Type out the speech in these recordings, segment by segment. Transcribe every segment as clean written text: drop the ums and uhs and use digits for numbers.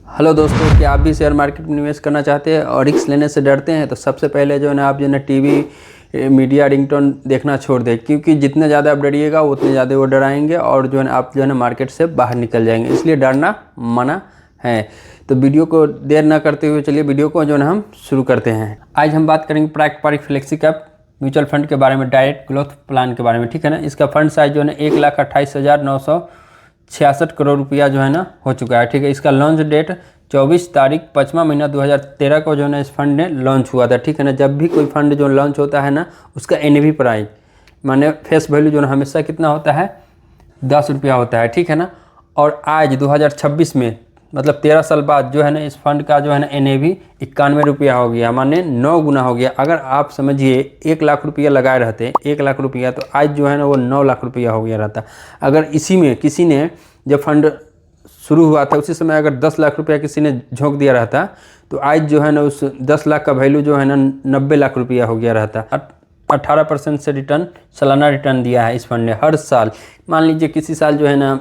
Hello दोस्तों, क्या आप भी शेयर मार्केट में निवेश करना चाहते हैं और रिस्क लेने से डरते हैं? तो सबसे पहले जो है ना आप जो है ना टीवी मीडिया रिंगटोन देखना छोड़ दें, क्योंकि जितने ज़्यादा आप डरिएगा उतने ज़्यादा वो डराएंगे और जो है ना आप जो है ना मार्केट से बाहर निकल जाएंगे। इसलिए डरना मना है। तो वीडियो को देर ना करते हुए चलिए वीडियो को जो है ना हम शुरू करते हैं। आज हम बात करेंगे पारंपरिक फ्लेक्सी कैप म्यूचुअल फंड के बारे में, डायरेक्ट ग्रोथ प्लान के बारे में। ठीक है ना। इसका फंड साइज जो है ना 1,28,966 करोड़ रुपया जो है ना हो चुका है। ठीक है। इसका लॉन्च डेट 24 तारीख 5वां महीना 2013 को जो है ना इस फंड ने लॉन्च हुआ था। ठीक है ना। जब भी कोई फंड जो लॉन्च होता है ना उसका NAV प्राइस माने फेस वैल्यू जो है हमेशा कितना होता है, 10 रुपया होता है। ठीक है ना। और आज 2026 में मतलब 13 साल बाद जो है ना इस फंड का जो है ना NAV 91 रुपया हो गया, माने 9 गुना हो गया। अगर आप समझिए 1 लाख रुपया लगाए रहते 1 लाख रुपया, तो आज जो है ना वो 9 लाख रुपया हो गया रहता। अगर इसी में किसी ने जब फंड शुरू हुआ था उसी समय अगर 10 लाख रुपया किसी ने झोंक दिया रहता तो आज जो है ना उस 10 लाख का वैल्यू जो है ना 90 लाख रुपया हो गया रहता। 18% से रिटर्न, सालाना रिटर्न दिया है इस फंड ने हर साल। मान लीजिए किसी साल जो है ना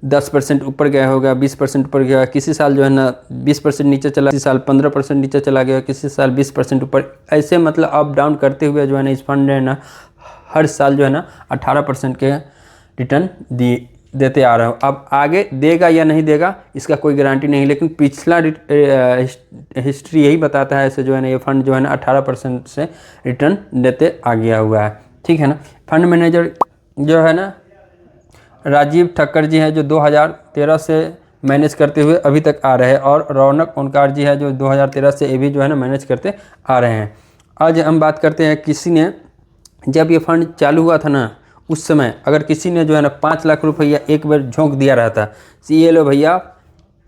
10% ऊपर गया होगा, 20% ऊपर गया, किसी साल जो है ना 20% नीचे चला, किसी साल 15% नीचे चला गया, किसी साल 20% ऊपर, ऐसे मतलब अप डाउन करते हुए जो है ना इस फंड ने ना हर साल जो है ना 18% के रिटर्न देते आ रहा हूँ। अब आगे देगा या नहीं देगा इसका कोई गारंटी नहीं, लेकिन पिछला हिस्ट्री यही बताता है। ऐसे जो है ना ये फंड जो है ना 18% से रिटर्न देते आ गया हुआ है। ठीक है ना। फंड मैनेजर जो है ना राजीव ठक्कर जी हैं जो 2013 से मैनेज करते हुए अभी तक आ रहे हैं, और रौनक ओंकार जी है जो 2013 से ये भी जो है ना मैनेज करते आ रहे हैं। आज हम बात करते हैं, किसी ने जब ये फंड चालू हुआ था ना उस समय अगर किसी ने जो है ना 5 लाख रुपया एक बार झोंक दिया रहता, ये लो भैया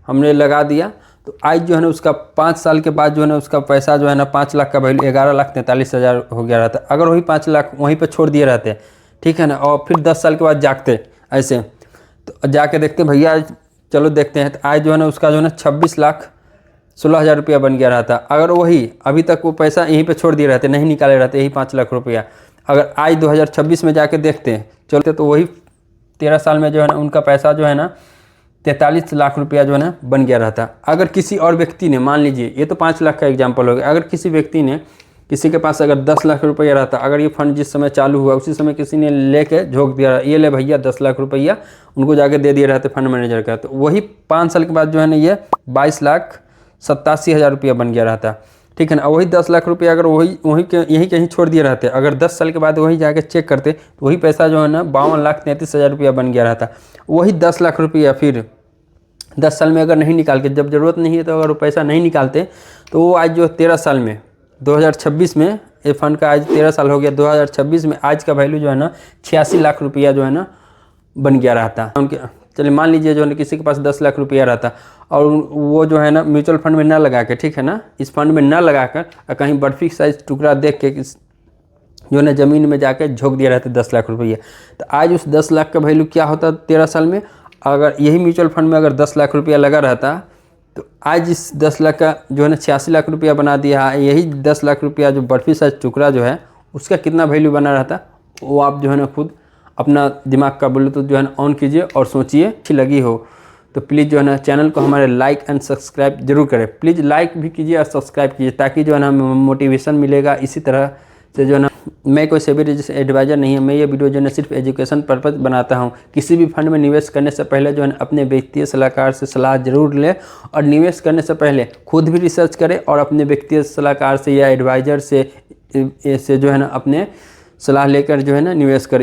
हमने लगा दिया, तो आज जो है ना उसका 5 साल के बाद जो है ना उसका पैसा जो है ना 5 लाख का वैल्यू 11,43,000 हो गया रहता। अगर वही 5 लाख वहीं पर छोड़ दिए रहते, ठीक है ना, और फिर 10 साल के बाद जागते ऐसे, तो जाके देखते भैया चलो देखते हैं, तो आज जो है ना उसका जो है ना 26,16,000 रुपया बन गया रहता। अगर वही अभी तक वो पैसा यहीं पे छोड़ दिए रहते, नहीं निकाले रहते यही 5 लाख रुपया, अगर आज 2026 में जाके देखते चलते तो वही 13 साल में जो है ना उनका पैसा जो है ना 43 लाख रुपया जो है ना बन गया रहता। अगर किसी और व्यक्ति ने, मान लीजिए ये तो 5 लाख का एग्जाम्पल हो गया, अगर किसी व्यक्ति ने, किसी के पास अगर 10 लाख रुपया रहता, अगर ये फंड जिस समय चालू हुआ उसी समय किसी ने लेके झोंक दिया, ये ले भैया 10 लाख रुपया, उनको जाके दे दिए रहते फंड मैनेजर का, तो वही 5 साल के बाद जो है ना ये 22,87,000 रुपया बन गया रहता। ठीक है ना। वही 10 लाख रुपया अगर यहीं कहीं छोड़ दिए रहते, अगर 10 साल के बाद वही जाके चेक करते तो वही पैसा जो है ना 52,33,000 रुपया बन गया रहता। वही 10 लाख रुपया फिर 10 साल में अगर नहीं निकाल के, जब ज़रूरत नहीं है तो अगर वो पैसा नहीं निकालते तो वो आज जो 13 साल में 2026 में ये फंड का आज 13 साल हो गया, 2026 में आज का वैल्यू जो है ना 86 लाख रुपया जो है ना बन गया रहता उनके। चलिए मान लीजिए जो है ना किसी के पास 10 लाख रुपया रहता और वो जो है ना म्यूचुअल फंड में ना लगा के, ठीक है ना, इस फंड में ना लगा कर कहीं बर्फी साइज टुकड़ा देख के जो है ना ज़मीन में जाके झोंक दिया रहता 10 लाख रुपया, तो आज उस 10 लाख का वैल्यू क्या होता 13 साल में? अगर यही म्यूचुअल फंड में अगर 10 लाख रुपया लगा रहता तो आज इस 10 लाख का जो है ना 86 लाख रुपया बना दिया है। यही 10 लाख रुपया जो बर्फी साइज टुकड़ा जो है उसका कितना वैल्यू बना रहता, वो आप जो है ना खुद अपना दिमाग का ब्लूटूथ जो है ना ऑन कीजिए और सोचिए। अच्छी लगी हो तो प्लीज़ जो है ना चैनल को हमारे लाइक एंड सब्सक्राइब जरूर करें। प्लीज़ लाइक भी कीजिए और सब्सक्राइब कीजिए, ताकि जो है ना हमें मोटिवेशन मिलेगा। इसी तरह से जो है ना मैं कोई सेबी रजिस्टर्ड एडवाइज़र नहीं है, मैं ये वीडियो जो है ना सिर्फ एजुकेशन पर्पज़ बनाता हूँ। किसी भी फंड में निवेश करने से पहले जो है ना अपने व्यक्तिगत सलाहकार से सलाह जरूर लें, और निवेश करने से पहले खुद भी रिसर्च करें और अपने व्यक्तिगत सलाहकार से या एडवाइज़र से जो है ना अपने सलाह लेकर जो है ना निवेश करें।